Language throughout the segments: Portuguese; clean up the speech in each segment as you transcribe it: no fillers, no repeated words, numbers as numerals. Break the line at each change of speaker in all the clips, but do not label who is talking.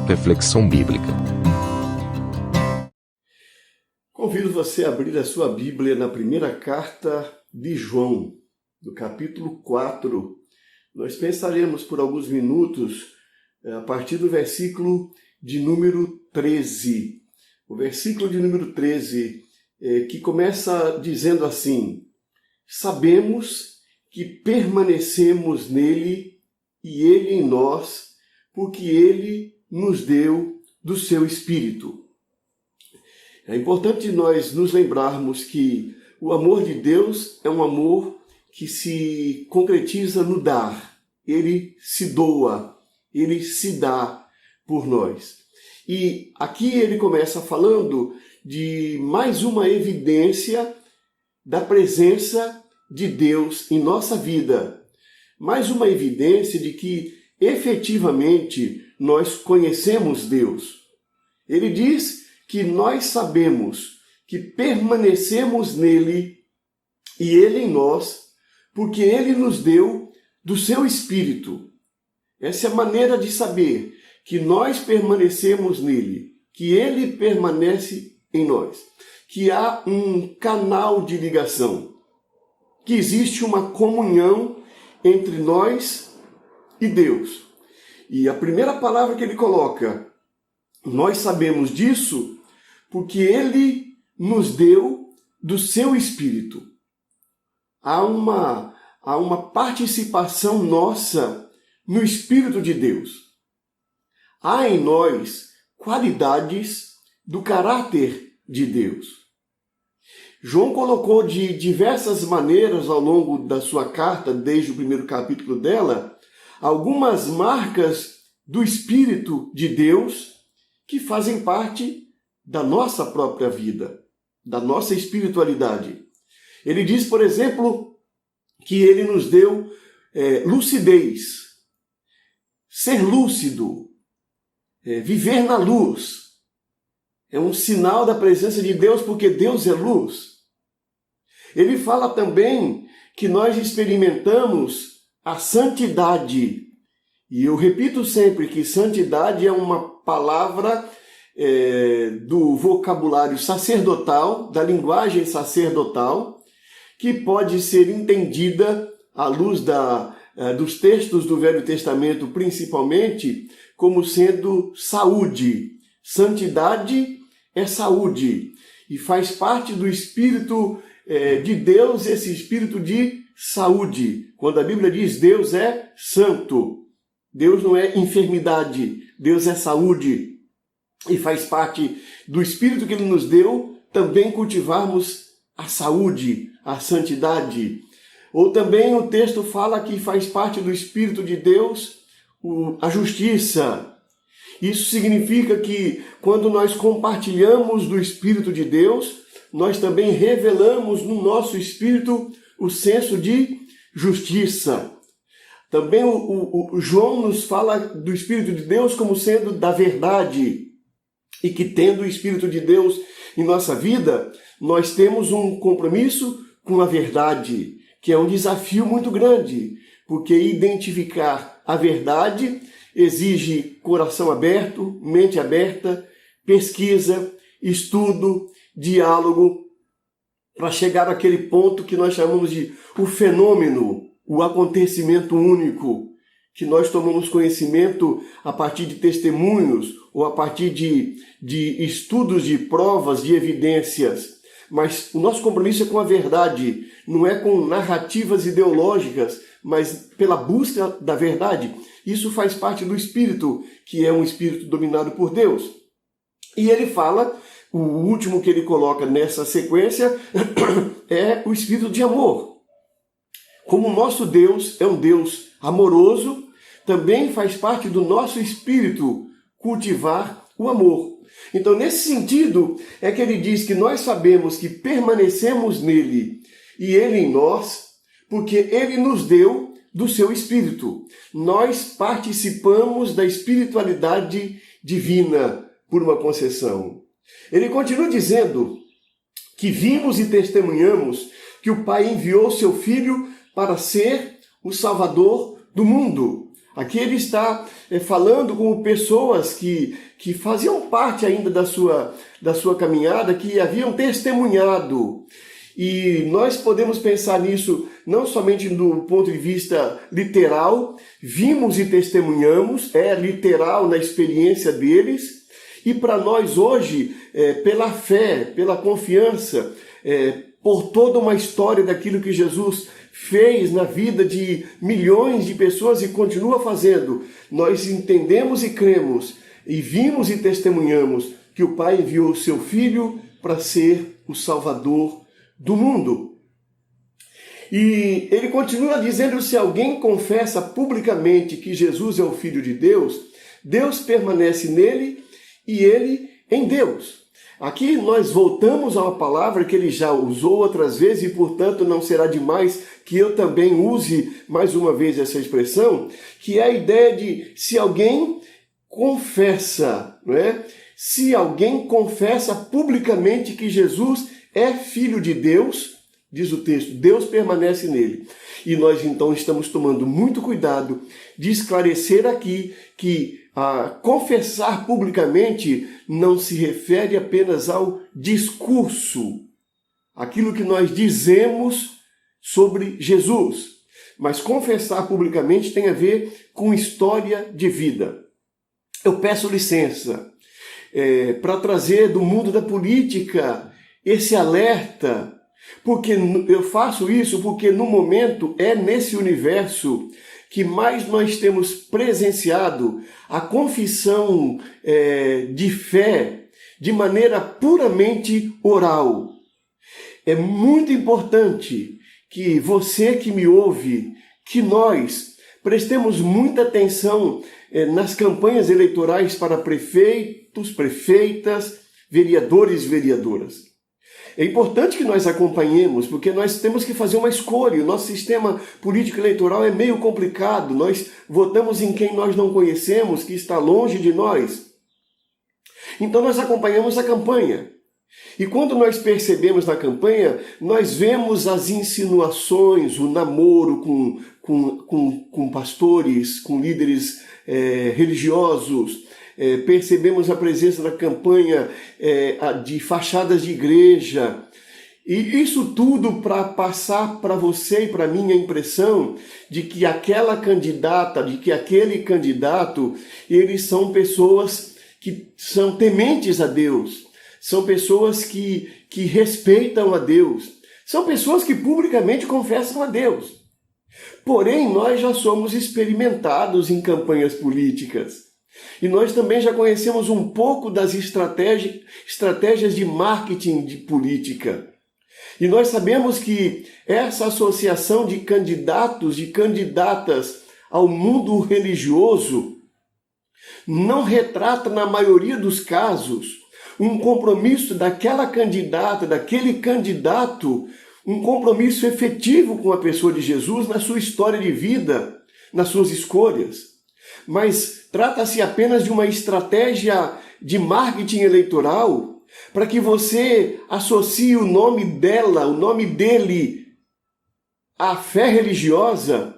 Reflexão Bíblica.
Convido você a abrir a sua Bíblia na primeira carta de João, no capítulo 4. Nós pensaremos por alguns minutos a partir do versículo de número 13. O versículo de número 13, que começa dizendo assim: sabemos que permanecemos nele e ele em nós, porque ele nos deu do seu Espírito. É importante nós nos lembrarmos que o amor de Deus é um amor que se concretiza no dar. Ele se doa, ele se dá por nós. E aqui ele começa falando de mais uma evidência da presença de Deus em nossa vida. Mais uma evidência de que efetivamente nós conhecemos Deus. Ele diz que nós sabemos que permanecemos nele e ele em nós, porque ele nos deu do seu Espírito. Essa é a maneira de saber que nós permanecemos nele, que ele permanece em nós, que há um canal de ligação, que existe uma comunhão entre nós e Deus. E a primeira palavra que ele coloca, nós sabemos disso porque ele nos deu do seu Espírito. Há uma participação nossa no Espírito de Deus. Há em nós qualidades do caráter de Deus. João colocou de diversas maneiras ao longo da sua carta, desde o primeiro capítulo dela, algumas marcas do Espírito de Deus que fazem parte da nossa própria vida, da nossa espiritualidade. Ele diz, por exemplo, que ele nos deu lucidez, ser lúcido, viver na luz. É um sinal da presença de Deus, porque Deus é luz. Ele fala também que nós experimentamos a santidade. E eu repito sempre que santidade é uma palavra do vocabulário sacerdotal, da linguagem sacerdotal, que pode ser entendida à luz dos textos do Velho Testamento, principalmente, como sendo saúde. Santidade é saúde e faz parte do Espírito de Deus, esse Espírito de saúde. Quando a Bíblia diz Deus é santo, Deus não é enfermidade, Deus é saúde. E faz parte do Espírito que Ele nos deu também cultivarmos a saúde, a santidade. Ou também o texto fala que faz parte do Espírito de Deus a justiça. Isso significa que quando nós compartilhamos do Espírito de Deus, nós também revelamos no nosso espírito o senso de justiça. Também o João nos fala do Espírito de Deus como sendo da verdade. E que tendo o Espírito de Deus em nossa vida, nós temos um compromisso com a verdade, que é um desafio muito grande, porque identificar a verdade exige coração aberto, mente aberta, pesquisa, estudo, diálogo, para chegar àquele ponto que nós chamamos de o fenômeno, o acontecimento único, que nós tomamos conhecimento a partir de testemunhos ou a partir de estudos, de provas, de evidências. Mas o nosso compromisso é com a verdade, não é com narrativas ideológicas, mas pela busca da verdade. Isso faz parte do Espírito, que é um Espírito dominado por Deus. E ele fala, o último que ele coloca nessa sequência é o Espírito de amor. Como o nosso Deus é um Deus amoroso, também faz parte do nosso espírito cultivar o amor. Então, nesse sentido, é que ele diz que nós sabemos que permanecemos nele e ele em nós, porque ele nos deu do seu Espírito. Nós participamos da espiritualidade divina por uma concessão. Ele continua dizendo que vimos e testemunhamos que o Pai enviou seu Filho para ser o Salvador do mundo. Aqui ele está falando com pessoas que faziam parte ainda da sua caminhada, que haviam testemunhado. E nós podemos pensar nisso não somente do ponto de vista literal, vimos e testemunhamos, é literal na experiência deles, e para nós hoje, pela fé, pela confiança, por toda uma história daquilo que Jesus fez na vida de milhões de pessoas e continua fazendo, nós entendemos e cremos, e vimos e testemunhamos que o Pai enviou o seu Filho para ser o Salvador do mundo. E ele continua dizendo: se alguém confessa publicamente que Jesus é o Filho de Deus, Deus permanece nele e ele em Deus. Aqui nós voltamos a uma palavra que ele já usou outras vezes e, portanto, não será demais que eu também use mais uma vez essa expressão, que é a ideia de se alguém confessa, não é? Se alguém confessa publicamente que Jesus é Filho de Deus, diz o texto, Deus permanece nele. E nós então estamos tomando muito cuidado de esclarecer aqui que confessar publicamente não se refere apenas ao discurso, aquilo que nós dizemos sobre Jesus, mas confessar publicamente tem a ver com história de vida. Eu peço licença para trazer do mundo da política esse alerta, porque eu faço isso porque no momento é nesse universo que mais nós temos presenciado a confissão de fé de maneira puramente oral. É muito importante que você que me ouve, que nós prestemos muita atenção nas campanhas eleitorais para prefeitos, prefeitas, vereadores e vereadoras. É importante que nós acompanhemos, porque nós temos que fazer uma escolha. O nosso sistema político eleitoral é meio complicado. Nós votamos em quem nós não conhecemos, que está longe de nós. Então nós acompanhamos a campanha. E quando nós percebemos na campanha, nós vemos as insinuações, o namoro com pastores, com líderes religiosos. Percebemos a presença da campanha de fachadas de igreja. E isso tudo para passar para você e para mim a impressão de que aquela candidata, de que aquele candidato, eles são pessoas que são tementes a Deus. São pessoas que respeitam a Deus. São pessoas que publicamente confessam a Deus. Porém, nós já somos experimentados em campanhas políticas. E nós também já conhecemos um pouco das estratégias de marketing de política. E nós sabemos que essa associação de candidatos e candidatas ao mundo religioso não retrata, na maioria dos casos, um compromisso daquela candidata, daquele candidato, um compromisso efetivo com a pessoa de Jesus na sua história de vida, nas suas escolhas. Mas trata-se apenas de uma estratégia de marketing eleitoral para que você associe o nome dela, o nome dele, à fé religiosa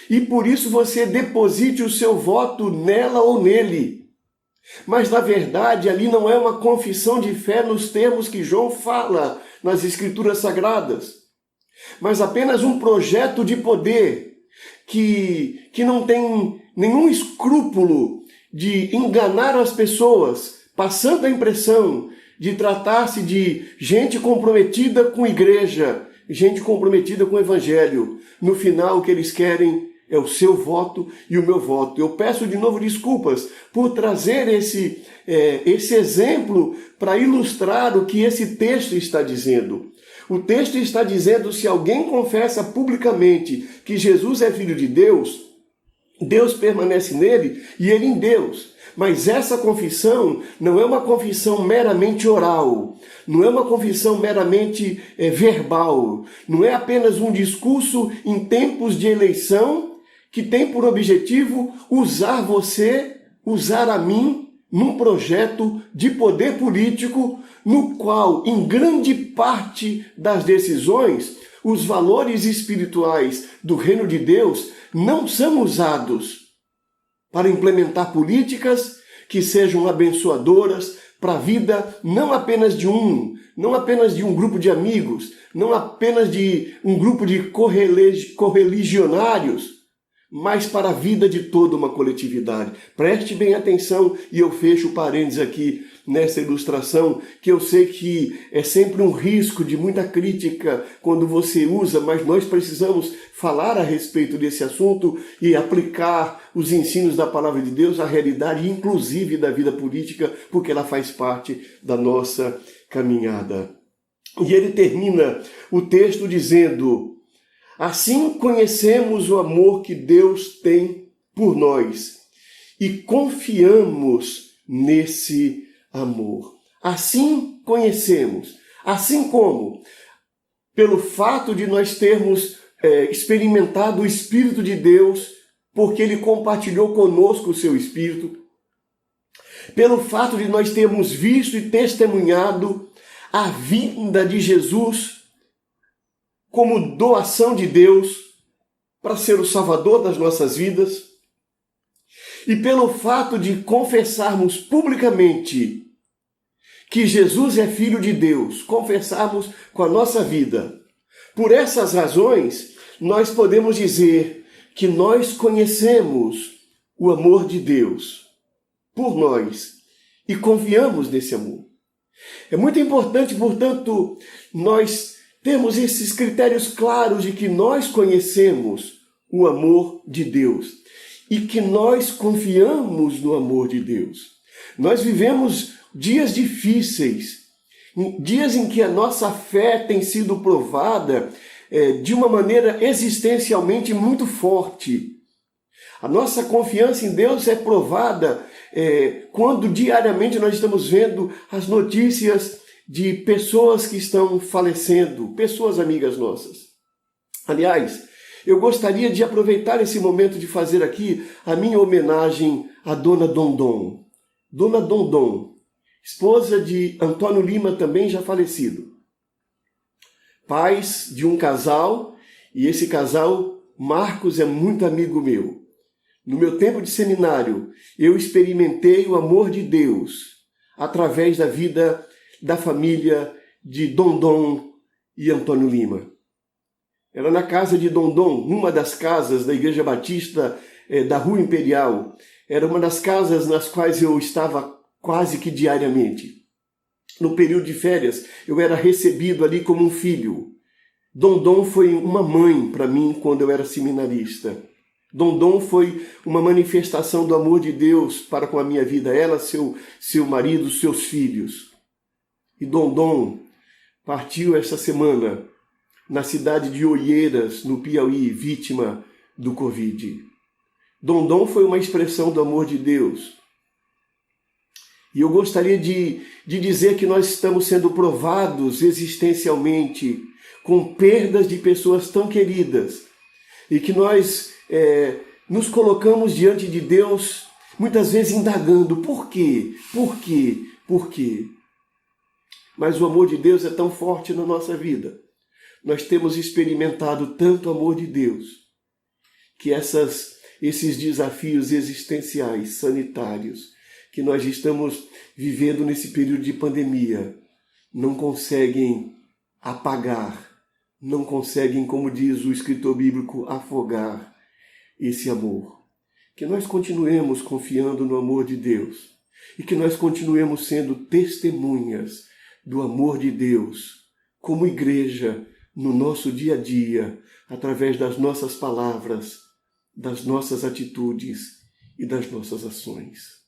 e por isso você deposite o seu voto nela ou nele. Mas, na verdade, ali não é uma confissão de fé nos termos que João fala nas Escrituras Sagradas, mas apenas um projeto de poder que não tem nenhum escrúpulo de enganar as pessoas, passando a impressão de tratar-se de gente comprometida com igreja, gente comprometida com o evangelho. No final, o que eles querem é o seu voto e o meu voto. Eu peço de novo desculpas por trazer esse exemplo para ilustrar o que esse texto está dizendo. O texto está dizendo: se alguém confessa publicamente que Jesus é Filho de Deus, Deus permanece nele e ele em Deus. Mas essa confissão não é uma confissão meramente oral, não é uma confissão meramente verbal, não é apenas um discurso em tempos de eleição que tem por objetivo usar você, usar a mim, num projeto de poder político no qual, em grande parte das decisões, os valores espirituais do reino de Deus não são usados. para implementar políticas que sejam abençoadoras para a vida não apenas de um grupo de amigos, não apenas de um grupo de correligionários, mas para a vida de toda uma coletividade. Preste bem atenção e eu fecho o parênteses aqui nessa ilustração, que eu sei que é sempre um risco de muita crítica quando você usa, mas nós precisamos falar a respeito desse assunto e aplicar os ensinos da palavra de Deus à realidade, inclusive da vida política, porque ela faz parte da nossa caminhada. E ele termina o texto dizendo: assim conhecemos o amor que Deus tem por nós e confiamos nesse amor. Assim conhecemos. Assim como? Pelo fato de nós termos experimentado o Espírito de Deus, porque Ele compartilhou conosco o seu Espírito. Pelo fato de nós termos visto e testemunhado a vinda de Jesus como doação de Deus para ser o Salvador das nossas vidas. E pelo fato de confessarmos publicamente que Jesus é Filho de Deus, confessarmos com a nossa vida. Por essas razões, nós podemos dizer que nós conhecemos o amor de Deus por nós e confiamos nesse amor. É muito importante, portanto, nós temos esses critérios claros de que nós conhecemos o amor de Deus e que nós confiamos no amor de Deus. Nós vivemos dias difíceis, dias em que a nossa fé tem sido provada de uma maneira existencialmente muito forte. A nossa confiança em Deus é provada quando diariamente nós estamos vendo as notícias de pessoas que estão falecendo, pessoas amigas nossas. Aliás, eu gostaria de aproveitar esse momento de fazer aqui a minha homenagem à Dona Dondon. Dona Dondon, esposa de Antônio Lima, também já falecido. Pais de um casal, e esse casal, Marcos, é muito amigo meu. No meu tempo de seminário, eu experimentei o amor de Deus através da vida da família de Dondon e Antônio Lima. Era na casa de Dondon, numa das casas da Igreja Batista da Rua Imperial. Era uma das casas nas quais eu estava quase que diariamente. No período de férias, eu era recebido ali como um filho. Dondon foi uma mãe para mim quando eu era seminarista. Dondon foi uma manifestação do amor de Deus para com a minha vida. Ela, seu marido, seus filhos. E Dondon partiu esta semana na cidade de Oieiras, no Piauí, vítima do Covid. Dondon foi uma expressão do amor de Deus. E eu gostaria de dizer que nós estamos sendo provados existencialmente com perdas de pessoas tão queridas e que nós nos colocamos diante de Deus muitas vezes indagando por quê? Por quê? Por quê? Mas o amor de Deus é tão forte na nossa vida. Nós temos experimentado tanto amor de Deus que esses desafios existenciais, sanitários, que nós estamos vivendo nesse período de pandemia, não conseguem apagar, não conseguem, como diz o escritor bíblico, afogar esse amor. Que nós continuemos confiando no amor de Deus e que nós continuemos sendo testemunhas do amor de Deus como igreja no nosso dia a dia, através das nossas palavras, das nossas atitudes e das nossas ações.